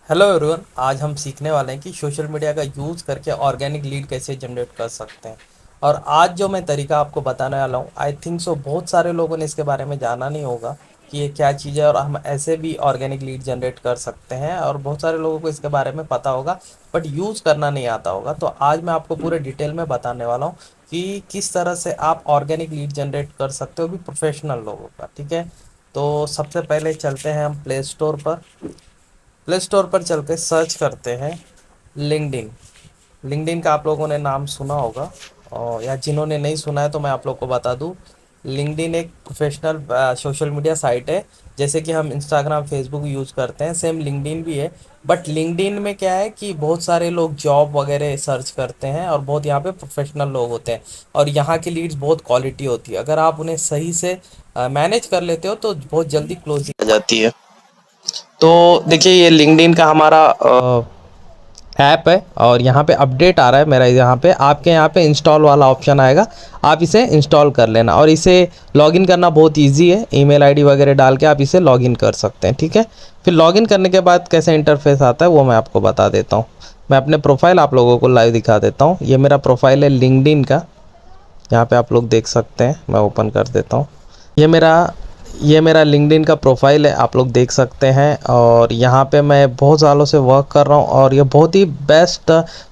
Hello everyone. आज हम सीखने वाले हैं कि सोशल मीडिया का यूज़ करके ऑर्गेनिक लीड कैसे जनरेट कर सकते हैं। और आज जो मैं तरीका आपको बताने वाला हूँ, आई थिंक सो बहुत सारे लोगों ने इसके बारे में जाना नहीं होगा कि ये क्या चीज़ है, और हम ऐसे भी ऑर्गेनिक लीड जनरेट कर सकते हैं। और बहुत सारे लोगों को इसके बारे में पता होगा बट यूज़ करना नहीं आता होगा। तो आज मैं आपको पूरे डिटेल में बताने वाला हूँ कि किस तरह से आप ऑर्गेनिक लीड जनरेट कर सकते हो भी प्रोफेशनल लोगों का। ठीक है, तो सबसे पहले चलते हैं हम प्ले स्टोर पर। प्ले स्टोर पर चल के सर्च करते हैं लिंक्डइन। लिंक्डइन का आप लोगों ने नाम सुना होगा, और या जिन्होंने नहीं सुना है तो मैं आप लोग को बता दूं। लिंक्डइन एक प्रोफेशनल सोशल मीडिया साइट है। जैसे कि हम इंस्टाग्राम फेसबुक यूज़ करते हैं, सेम लिंक्डइन भी है। बट लिंक्डइन में क्या है कि बहुत सारे लोग जॉब वगैरह सर्च करते हैं और बहुत यहाँ पे प्रोफेशनल लोग होते हैं। और यहाँ की लीड्स बहुत क्वालिटी होती है। अगर आप उन्हें सही से मैनेज कर लेते हो तो बहुत जल्दी क्लोजिंग आ जाती है। तो देखिए, ये लिंक्डइन का हमारा ऐप है और यहाँ पे अपडेट आ रहा है मेरा। यहाँ पे आपके यहाँ पे इंस्टॉल वाला ऑप्शन आएगा, आप इसे इंस्टॉल कर लेना। और इसे लॉगिन करना बहुत इजी है, ईमेल आईडी वगैरह डाल के आप इसे लॉगिन कर सकते हैं। ठीक है, फिर लॉगिन करने के बाद कैसे इंटरफेस आता है वो मैं आपको बता देता हूँ। मैं अपने प्रोफाइल आप लोगों को लाइव दिखा देता हूँ। ये मेरा प्रोफाइल है लिंक्डइन का, यहाँ पे आप लोग देख सकते हैं। मैं ओपन कर देता हूँ। ये मेरा ये मेरा लिंक्डइन का प्रोफाइल है, आप लोग देख सकते हैं। और यहाँ पे मैं बहुत सालों से वर्क कर रहा हूँ और ये बहुत ही बेस्ट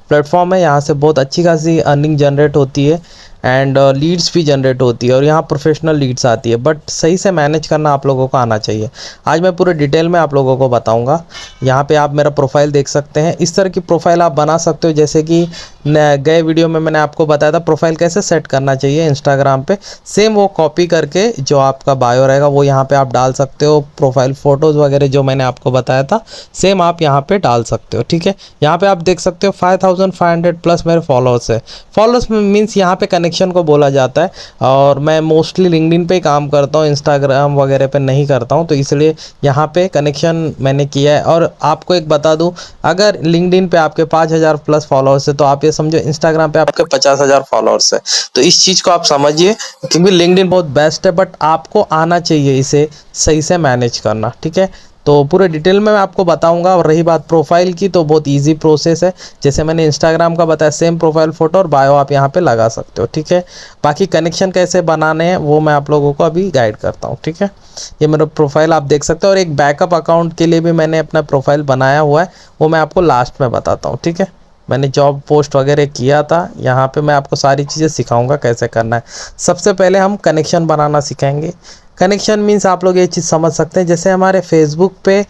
प्लेटफॉर्म है। यहाँ से बहुत अच्छी खासी अर्निंग जनरेट होती है एंड लीड्स भी जनरेट होती है, और यहाँ प्रोफेशनल लीड्स आती है। बट सही से मैनेज करना आप लोगों को आना चाहिए। आज मैं पूरे डिटेल में आप लोगों को बताऊँगा। यहाँ पे आप मेरा प्रोफाइल देख सकते हैं। इस तरह की प्रोफाइल आप बना सकते हो, जैसे कि गए वीडियो में मैंने आपको बताया था प्रोफाइल कैसे सेट करना चाहिए इंस्टाग्राम पे। सेम वो कॉपी करके जो आपका बायो रहेगा वो यहाँ पे आप डाल सकते हो। प्रोफाइल फ़ोटोज़ वगैरह जो मैंने आपको बताया था सेम आप यहाँ पे डाल सकते हो। ठीक है, यहाँ पे आप देख सकते हो 5500 प्लस मेरे फॉलोअर्स है। फॉलोअर्स मीन्स यहाँ पे कनेक्शन को बोला जाता है। और मैं मोस्टली लिंक्डइन पे ही काम करता हूँ, इंस्टाग्राम वगैरह पे नहीं करता हूँ, तो इसलिए यहाँ पे कनेक्शन मैंने किया है। और आपको एक बता दूँ, अगर लिंक्डइन पे आपके 5000 प्लस फॉलोअर्स है तो आप ये समझो इंस्टाग्राम पे आपके 50,000 फॉलोअर्स है। तो इस चीज़ को आप समझिए, क्योंकि लिंक्डइन बहुत बेस्ट है, बट आपको आना चाहिए इसे सही से मैनेज करना। ठीक है, तो पूरे डिटेल में मैं आपको बताऊंगा। और रही बात प्रोफाइल की, तो बहुत इजी प्रोसेस है। जैसे मैंने इंस्टाग्राम का बताया, सेम प्रोफाइल फ़ोटो और बायो आप यहाँ पे लगा सकते हो। ठीक है, बाकी कनेक्शन कैसे बनाने हैं वो मैं आप लोगों को अभी गाइड करता हूँ। ठीक है, ये मेरा प्रोफाइल आप देख सकते हो, और एक बैकअप अकाउंट के लिए भी मैंने अपना प्रोफाइल बनाया हुआ है, वो मैं आपको लास्ट में बताता हूँ। ठीक है, मैंने जॉब पोस्ट वगैरह किया था, यहाँ पे मैं आपको सारी चीज़ें सिखाऊंगा कैसे करना है। सबसे पहले हम कनेक्शन बनाना सिखाएंगे। कनेक्शन मीन्स आप लोग ये चीज़ समझ सकते हैं, जैसे हमारे फेसबुक पे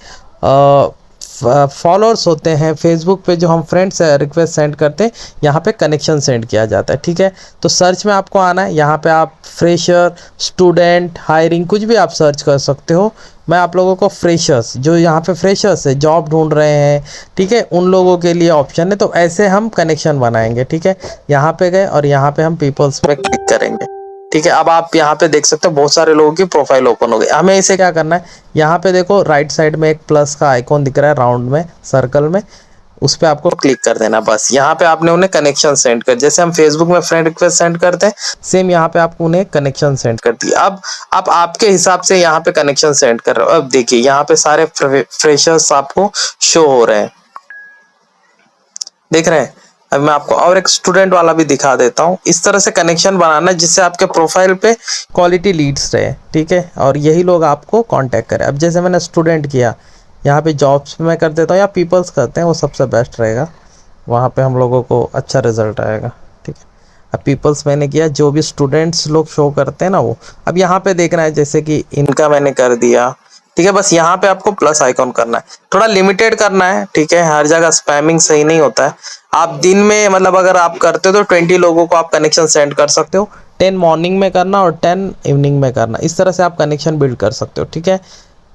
फॉलोअर्स होते हैं, फेसबुक पे जो हम फ्रेंड्स रिक्वेस्ट सेंड करते हैं, यहाँ पे कनेक्शन सेंड किया जाता है। ठीक है, तो सर्च में आपको आना है। यहाँ पे आप फ्रेशर, स्टूडेंट, हायरिंग कुछ भी आप सर्च कर सकते हो। मैं आप लोगों को फ्रेशर्स, जो यहाँ पे फ्रेशर्स है जॉब ढूंढ रहे हैं, ठीक है, उन लोगों के लिए ऑप्शन है। तो ऐसे हम कनेक्शन बनाएंगे। ठीक है, यहाँ पे गए और यहाँ पे हम पीपल्स पे क्लिक करेंगे। ठीक है, अब आप यहाँ पे देख सकते हो बहुत सारे लोगों की प्रोफाइल ओपन हो गई। हमें इसे क्या करना है, यहाँ पे देखो राइट साइड में एक प्लस का आइकॉन दिख रहा है राउंड में, सर्कल में, उस पर आपको क्लिक कर देना। बस यहाँ पे आपने उन्हें कनेक्शन सेंड कर, जैसे हम फेसबुक में फ्रेंड रिक्वेस्ट सेंड करते हैं, सेम यहाँ पे आपको उन्हें कनेक्शन सेंड कर दिया। अब आप आपके हिसाब से यहाँ पे कनेक्शन सेंड कर रहे हो। अब देखिए यहाँ पे सारे फ्रेशर्स आपको शो हो रहे हैं, देख रहे हैं। अब मैं आपको और एक स्टूडेंट वाला भी दिखा देता हूँ। इस तरह से कनेक्शन बनाना जिससे आपके प्रोफाइल पे क्वालिटी लीड्स रहे। ठीक है, और यही लोग आपको कांटेक्ट करें। अब जैसे मैंने स्टूडेंट किया, यहाँ पे जॉब्स में कर देता हूँ, या पीपल्स करते हैं, वो सबसे बेस्ट रहेगा। वहाँ पे हम लोगों को अच्छा रिजल्ट आएगा। ठीक है, अब पीपल्स मैंने किया, जो भी स्टूडेंट्स लोग शो करते हैं ना वो। अब यहाँ पे देखना है, जैसे कि इनका मैंने कर दिया। ठीक है, बस यहाँ पे आपको प्लस आइकॉन करना है, थोड़ा लिमिटेड करना है। ठीक है, हर जगह स्पैमिंग सही नहीं होता है। आप दिन में मतलब अगर आप करते हो तो 20 लोगों को आप कनेक्शन सेंड कर सकते हो। 10 मॉर्निंग में करना और 10 इवनिंग में करना, इस तरह से आप कनेक्शन बिल्ड कर सकते हो। ठीक है,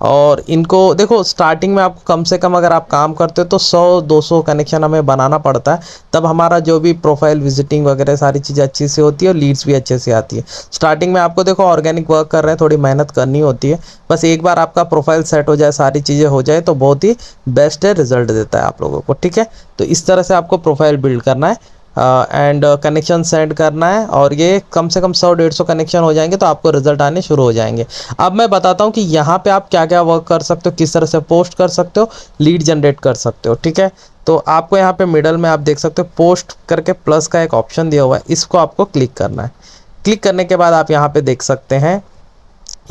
और इनको देखो स्टार्टिंग में आपको कम से कम अगर आप काम करते हो तो 100-200 कनेक्शन हमें बनाना पड़ता है, तब हमारा जो भी प्रोफाइल विजिटिंग वगैरह सारी चीज़ें अच्छी से होती है और लीड्स भी अच्छे से आती है। स्टार्टिंग में आपको देखो ऑर्गेनिक वर्क कर रहे हैं, थोड़ी मेहनत करनी होती है। बस एक बार आपका प्रोफाइल सेट हो जाए, सारी चीज़ें हो जाए, तो बहुत ही बेस्ट है, रिजल्ट देता है आप लोगों को। ठीक है, तो इस तरह से आपको प्रोफाइल बिल्ड करना है। एंड कनेक्शन सेंड करना है, और ये कम से कम 100-150 कनेक्शन हो जाएंगे तो आपको रिजल्ट आने शुरू हो जाएंगे। अब मैं बताता हूँ कि यहाँ पे आप क्या क्या वर्क कर सकते हो, किस तरह से पोस्ट कर सकते हो, लीड जनरेट कर सकते हो, ठीक है। तो आपको यहाँ पे मिडल में आप देख सकते हो पोस्ट करके प्लस का एक ऑप्शन दिया हुआ है, इसको आपको क्लिक करना है। क्लिक करने के बाद आप यहाँ पे देख सकते हैं,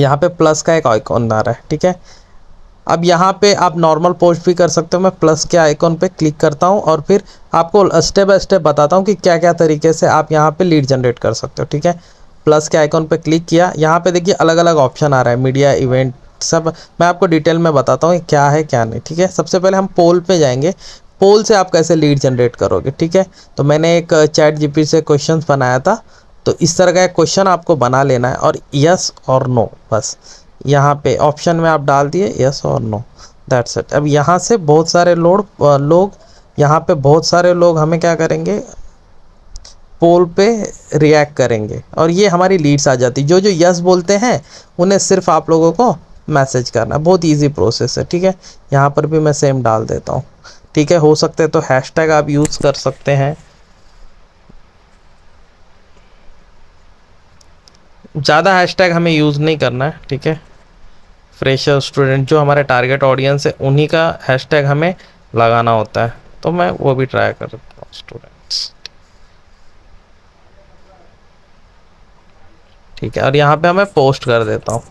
यहाँ पे प्लस का एक आइकॉन आ रहा है, ठीक है। अब यहाँ पे आप नॉर्मल पोस्ट भी कर सकते हो। मैं प्लस के आइकॉन पे क्लिक करता हूँ और फिर आपको स्टेप बाय स्टेप बताता हूँ कि क्या क्या तरीके से आप यहाँ पे लीड जनरेट कर सकते हो, ठीक है। प्लस के आइकॉन पे क्लिक किया, यहाँ पे देखिए अलग अलग ऑप्शन आ रहा है, मीडिया, इवेंट, सब मैं आपको डिटेल में बताता हूँ क्या है क्या नहीं, ठीक है। सबसे पहले हम पोल पे जाएंगे। पोल से आप कैसे लीड जनरेट करोगे, ठीक है। तो मैंने एक चैट जीपीटी से क्वेश्चन बनाया था, तो इस तरह का एक क्वेश्चन आपको बना लेना है और यस और नो, बस यहाँ पे ऑप्शन में आप डाल दिए यस और नो, दैट्स इट। अब यहाँ से बहुत सारे लोग यहाँ पे बहुत सारे लोग हमें क्या करेंगे, पोल पे रिएक्ट करेंगे और ये हमारी लीड्स आ जाती। जो जो यस बोलते हैं उन्हें सिर्फ आप लोगों को मैसेज करना, बहुत इजी प्रोसेस है, ठीक है। यहाँ पर भी मैं सेम डाल देता हूँ, ठीक है। हो सकते तो हैशटैग आप यूज़ कर सकते हैं, ज़्यादा हैशटैग हमें यूज़ नहीं करना है, ठीक है। फ्रेशर स्टूडेंट जो हमारे टारगेट ऑडियंस है उन्हीं का हैशटैग हमें लगाना होता है, तो मैं वो भी ट्राई करता हूँ, स्टूडेंट्स, ठीक है। और यहाँ पे मैं पोस्ट कर देता हूँ।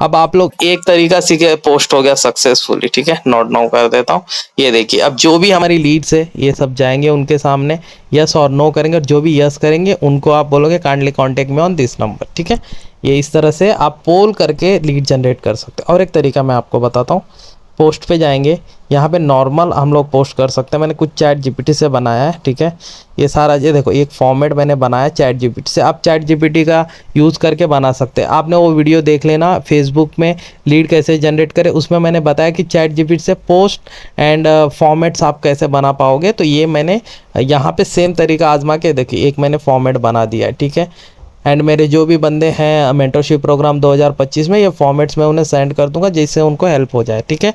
अब आप लोग एक तरीका सीखे, पोस्ट हो गया सक्सेसफुली, ठीक है। नोट नाउ कर देता हूँ। ये देखिए अब जो भी हमारी लीड्स है ये सब जाएंगे उनके सामने, यस और नो करेंगे, और जो भी यस करेंगे उनको आप बोलोगे kindly contact me on this number, ठीक है। ये इस तरह से आप पोल करके लीड जनरेट कर सकते हैं। और एक तरीका मैं आपको बताता हूँ, पोस्ट पे जाएंगे, यहाँ पे नॉर्मल हम लोग पोस्ट कर सकते हैं। मैंने कुछ चैट जीपीटी से बनाया है, ठीक है। ये सारा ये देखो एक फॉर्मेट मैंने बनाया चैट जीपीटी से, आप चैट जीपीटी का यूज़ करके बना सकते हैं। आपने वो वीडियो देख लेना फेसबुक में लीड कैसे जनरेट करें, उसमें मैंने बताया कि चैट जीपीटी से पोस्ट एंड फॉर्मेट्स आप कैसे बना पाओगे। तो ये मैंने यहाँ पे सेम तरीका आजमा के देखिए एक मैंने फॉर्मेट बना दिया है, ठीक है। एंड मेरे जो भी बंदे हैं मेंटरशिप प्रोग्राम 2025 में, ये फॉर्मेट्स मैं उन्हें सेंड कर दूंगा जिससे उनको हेल्प हो जाए, ठीक है।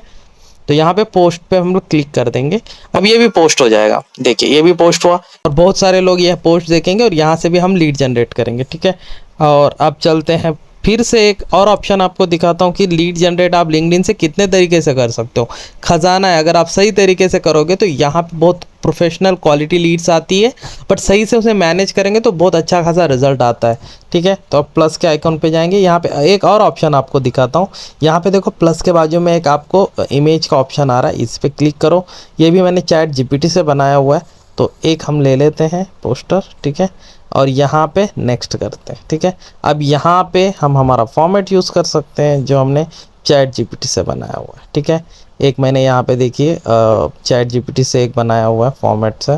तो यहाँ पे पोस्ट पे हम लोग क्लिक कर देंगे, अब ये भी पोस्ट हो जाएगा, देखिए ये भी पोस्ट हुआ और बहुत सारे लोग यह पोस्ट देखेंगे और यहाँ से भी हम लीड जनरेट करेंगे, ठीक है। और अब चलते हैं फिर से एक और ऑप्शन आपको दिखाता हूँ कि लीड जनरेट आप लिंक्डइन से कितने तरीके से कर सकते हो। खजाना है, अगर आप सही तरीके से करोगे तो यहाँ पे बहुत प्रोफेशनल क्वालिटी लीड्स आती है, बट सही से उसे मैनेज करेंगे तो बहुत अच्छा खासा रिजल्ट आता है, ठीक है। तो अब प्लस के आइकॉन पे जाएंगे, यहाँ पे एक और ऑप्शन आपको दिखाता हूँ। यहाँ पे देखो प्लस के बाजू में एक आपको इमेज का ऑप्शन आ रहा है, इस पर क्लिक करो। ये भी मैंने चैट जीपीटी से बनाया हुआ है, तो एक हम ले लेते हैं पोस्टर, ठीक है। और यहाँ पे नेक्स्ट करते हैं, ठीक है। अब यहाँ पे हम हमारा फॉर्मेट यूज़ कर सकते हैं जो हमने चैट जीपीटी से बनाया हुआ है, ठीक है। एक मैंने यहाँ पे देखिए चैट जीपीटी से एक बनाया हुआ है फॉर्मेट से,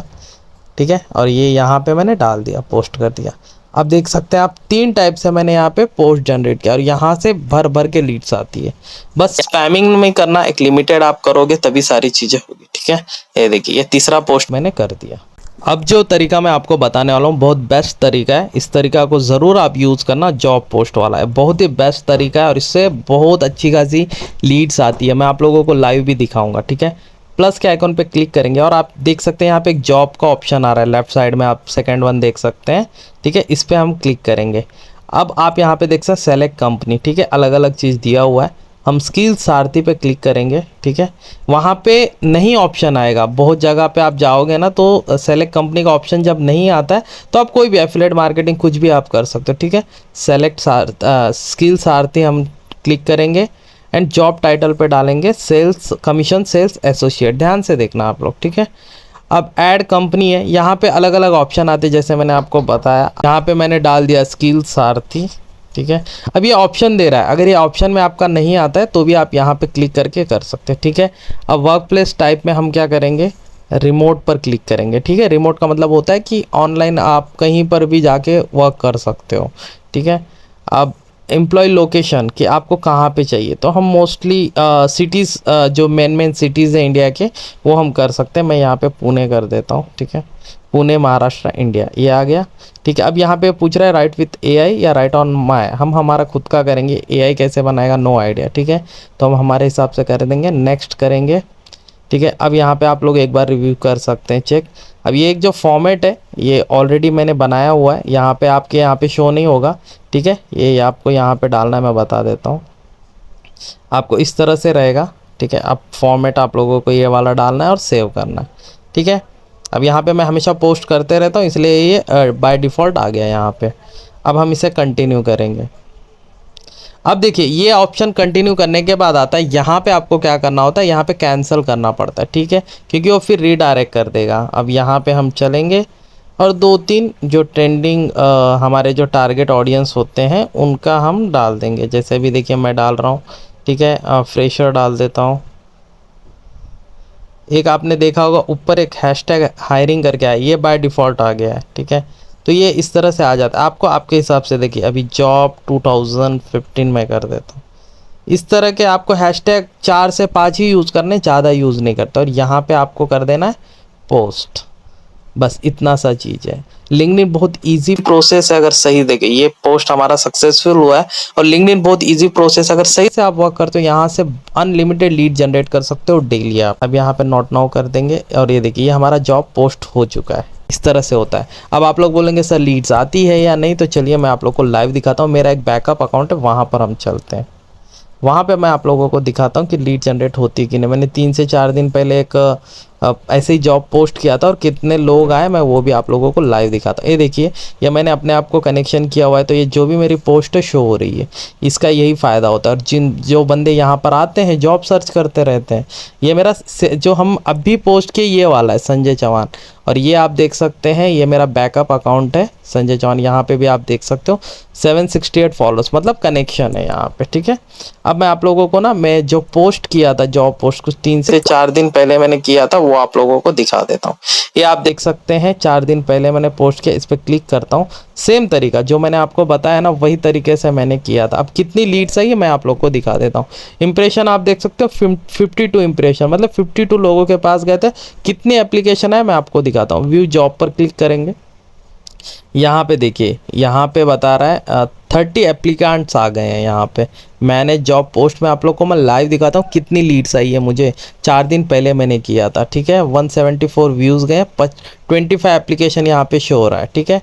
ठीक है। और ये यहाँ पे मैंने डाल दिया, पोस्ट कर दिया। अब देख सकते हैं आप 3 टाइप से मैंने यहाँ पे पोस्ट जनरेट किया और यहाँ से भर भर के लीड्स आती है। बस स्पैमिंग में करना, एक लिमिटेड आप करोगे तभी सारी चीज़ें होगी, ठीक है। ये देखिए ये तीसरा पोस्ट मैंने कर दिया। अब जो तरीका मैं आपको बताने वाला हूँ बहुत बेस्ट तरीका है, इस तरीका को ज़रूर आप यूज़ करना, जॉब पोस्ट वाला है, बहुत ही बेस्ट तरीका है और इससे बहुत अच्छी खासी लीड्स आती है। मैं आप लोगों को लाइव भी दिखाऊंगा, ठीक है। प्लस के आइकॉन पे क्लिक करेंगे और आप देख सकते हैं यहाँ पे एक जॉब का ऑप्शन आ रहा है लेफ्ट साइड में, आप सेकंड वन देख सकते हैं, ठीक है। इस पर हम क्लिक करेंगे। अब आप यहाँ पे देख सकते हैं सेलेक्ट कंपनी, ठीक है, अलग अलग चीज़ दिया हुआ है। हम स्किल सारथी पे क्लिक करेंगे, ठीक है। वहाँ पे नहीं ऑप्शन आएगा, बहुत जगह पे आप जाओगे ना तो सेलेक्ट कंपनी का ऑप्शन जब नहीं आता है तो आप कोई भी एफिलिएट मार्केटिंग कुछ भी आप कर सकते हो, ठीक है। सेलेक्ट स्किल सारथी हम क्लिक करेंगे एंड जॉब टाइटल पे डालेंगे सेल्स कमीशन सेल्स एसोसिएट, ध्यान से देखना आप लोग, ठीक है। अब ऐड कंपनी है, यहाँ पे अलग अलग ऑप्शन आते हैं जैसे मैंने आपको बताया। यहाँ पे मैंने डाल दिया स्किल सारथी, ठीक है। अब ये ऑप्शन दे रहा है, अगर ये ऑप्शन में आपका नहीं आता है तो भी आप यहाँ पे क्लिक करके कर सकते हैं, ठीक है। अब वर्क प्लेस टाइप में हम क्या करेंगे, रिमोट पर क्लिक करेंगे, ठीक है। रिमोट का मतलब होता है कि ऑनलाइन आप कहीं पर भी जाके वर्क कर सकते हो, ठीक है। अब एम्प्लॉय लोकेशन कि आपको कहाँ पे चाहिए, तो हम मोस्टली सिटीज़ जो मेन सिटीज़ हैं इंडिया के वो हम कर सकते हैं। मैं यहाँ पे पुणे कर देता हूँ, ठीक है। पुणे महाराष्ट्र इंडिया, ये आ गया, ठीक है। अब यहाँ पे पूछ रहा है राइट विथ एआई या राइट ऑन माय, हम हमारा खुद का करेंगे, एआई कैसे बनाएगा नो आइडिया, ठीक है। तो हम हमारे हिसाब से कर देंगे, नेक्स्ट करेंगे, ठीक है, अब यहाँ पे आप लोग एक बार रिव्यू कर सकते हैं चेक। अब ये एक जो फॉर्मेट है ये ऑलरेडी मैंने बनाया हुआ है, यहाँ पे आपके यहाँ पे शो नहीं होगा। ठीक है, ये आपको यहाँ पे डालना है, मैं बता देता हूँ आपको। इस तरह से रहेगा। ठीक है, अब फॉर्मेट आप लोगों को ये वाला डालना है और सेव करना है। ठीक है, अब यहाँ पे मैं हमेशा पोस्ट करते रहता हूँ इसलिए ये बाय डिफ़ॉल्ट आ गया यहाँ पे। अब हम इसे कंटिन्यू करेंगे। अब देखिए ये ऑप्शन कंटिन्यू करने के बाद आता है, यहाँ पे आपको क्या करना होता है, यहाँ पे कैंसिल करना पड़ता है। ठीक है, क्योंकि वो फिर रीडायरेक्ट कर देगा। अब यहाँ पे हम चलेंगे और 2-3 जो ट्रेंडिंग हमारे जो टारगेट ऑडियंस होते हैं उनका हम डाल देंगे। जैसे भी देखिए मैं डाल रहा हूँ। ठीक है, फ्रेशर डाल देता हूँ। एक आपने देखा होगा ऊपर एक हैशटैग हायरिंग करके आया, ये बाय डिफ़ॉल्ट आ गया है। ठीक है, तो ये इस तरह से आ जाता है आपको आपके हिसाब से। देखिए अभी जॉब 2015 में कर देता हूँ। इस तरह के आपको हैशटैग 4 से 5 ही यूज़ करने, ज़्यादा यूज़ नहीं करता। और यहाँ पे आपको कर देना है पोस्ट, बस इतना सा चीज़ है। लिंक्डइन बहुत इजी प्रोसेस है, अगर सही देखें ये पोस्ट हमारा सक्सेसफुल हुआ है। और लिंक्डइन बहुत इजी प्रोसेस, अगर सही से आप वर्क करते हो यहाँ से अनलिमिटेड लीड जनरेट कर सकते हो डेली आप। अब यहाँ पे नॉट नाउ कर देंगे और ये देखिए ये हमारा जॉब पोस्ट हो चुका है। इस तरह से होता है। अब आप लोग बोलेंगे सर लीड्स आती है या नहीं, तो चलिए मैं आप लोग को लाइव दिखाता हूँ। मेरा एक बैकअप अकाउंट है, वहाँ पर हम चलते हैं। वहाँ पे मैं आप लोगों को दिखाता हूँ कि लीड जनरेट होती है कि नहीं। मैंने 3 से 4 दिन पहले एक ऐसे ही जॉब पोस्ट किया था और कितने लोग आए मैं वो भी आप लोगों को लाइव दिखाता हूँ। ये देखिए ये मैंने अपने आप को कनेक्शन किया हुआ है, तो ये जो भी मेरी पोस्ट है शो हो रही है। इसका यही फ़ायदा होता है। और जो बंदे यहाँ पर आते हैं जॉब सर्च करते रहते हैं, ये मेरा जो हम अभी पोस्ट किए ये वाला है संजय चौहान। और ये आप देख सकते हैं ये मेरा बैकअप अकाउंट है संजय चौहान। यहाँ पे भी आप देख सकते हो 768 फॉलोअर्स, मतलब कनेक्शन है यहाँ पे। ठीक है, अब मैं आप लोगों को ना मैं जो पोस्ट किया था जॉब पोस्ट कुछ 3 से 4 दिन पहले मैंने किया था वो आप लोगों को दिखा देता हूँ। ये आप देख सकते हैं 4 दिन पहले मैंने पोस्ट किया। इस पर क्लिक करता हूँ, सेम तरीका जो मैंने आपको बताया ना वही तरीके से मैंने किया था। अब कितनी लीड्स आई है मैं आप लोग को दिखा देता हूँ। इंप्रेशन आप देख सकते हो 52 इंप्रेशन, मतलब 52 लोगों के पास गए थे। कितनी एप्लीकेशन है मैं आपको दिखाता हूँ। व्यू जॉब पर क्लिक करेंगे, यहाँ पे देखिए यहाँ पे बता रहा है 30 एप्लीकेंट्स आ गए हैं यहाँ पे। मैंने जॉब पोस्ट में आप लोग को मैं लाइव दिखाता हूँ कितनी लीड्स आई है मुझे। 4 दिन पहले मैंने किया था। ठीक है, 174 व्यूज़ गए, 25 एप्लीकेशन यहाँ पे शो हो रहा है। ठीक है,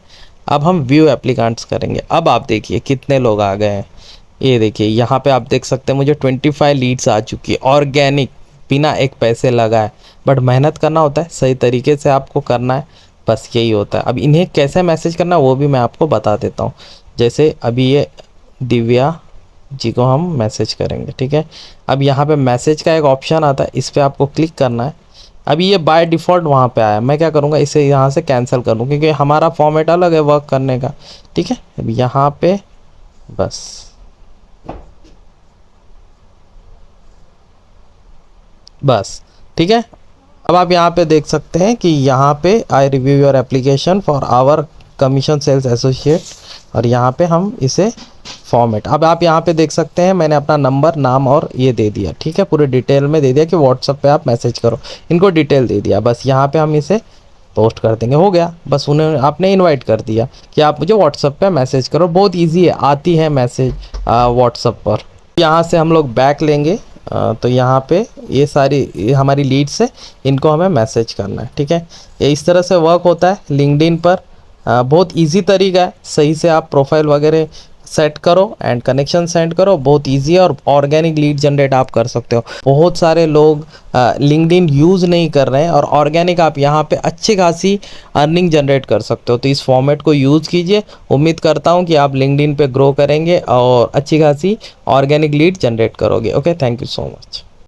अब हम व्यू एप्लीकेंट्स करेंगे। अब आप देखिए कितने लोग आ गए हैं। ये देखिए यहाँ पे आप देख सकते हैं मुझे 25 लीड्स आ चुकी है ऑर्गेनिक, बिना एक पैसे लगाए। बट मेहनत करना होता है, सही तरीके से आपको करना है, बस यही होता है। अब इन्हें कैसे मैसेज करना वो भी मैं आपको बता देता हूँ। जैसे अभी ये दिव्या जी को हम मैसेज करेंगे। ठीक है, अब यहाँ पे मैसेज का एक ऑप्शन आता है, इस पर आपको क्लिक करना है। अभी ये बाय डिफ़ॉल्ट वहाँ पे आया, मैं क्या करूँगा इसे यहाँ से कैंसिल कर दूँ क्योंकि हमारा फॉर्मेट अलग है वर्क करने का। ठीक है, अब यहाँ पे बस ठीक है। अब आप यहाँ पे देख सकते हैं कि यहाँ पे I review your application for our commission sales associate, और यहाँ पे हम इसे फॉर्मेट। अब आप यहाँ पे देख सकते हैं मैंने अपना नंबर नाम और ये दे दिया। ठीक है, पूरे डिटेल में दे दिया कि व्हाट्सएप पे आप मैसेज करो, इनको डिटेल दे दिया। बस यहाँ पे हम इसे पोस्ट कर देंगे, हो गया। बस उन्हें आपने इनवाइट कर दिया कि आप मुझे व्हाट्सएप पे मैसेज करो। बहुत ईजी है, आती है मैसेज व्हाट्सएप पर। यहाँ से हम लोग बैक लेंगे तो यहाँ पे ये सारी हमारी लीड्स है, इनको हमें मैसेज करना है। ठीक है, ये इस तरह से वर्क होता है लिंक्डइन पर। बहुत इजी तरीका है, सही से आप प्रोफाइल वगैरह सेट करो एंड कनेक्शन सेंड करो, बहुत इजी है। और ऑर्गेनिक लीड जनरेट आप कर सकते हो। बहुत सारे लोग लिंक्डइन यूज़ नहीं कर रहे हैं और ऑर्गेनिक आप यहाँ पे अच्छी खासी अर्निंग जनरेट कर सकते हो। तो इस फॉर्मेट को यूज़ कीजिए। उम्मीद करता हूँ कि आप लिंक्डइन पे ग्रो करेंगे और अच्छी खासी ऑर्गेनिक लीड जनरेट करोगे। Okay, thank you so much.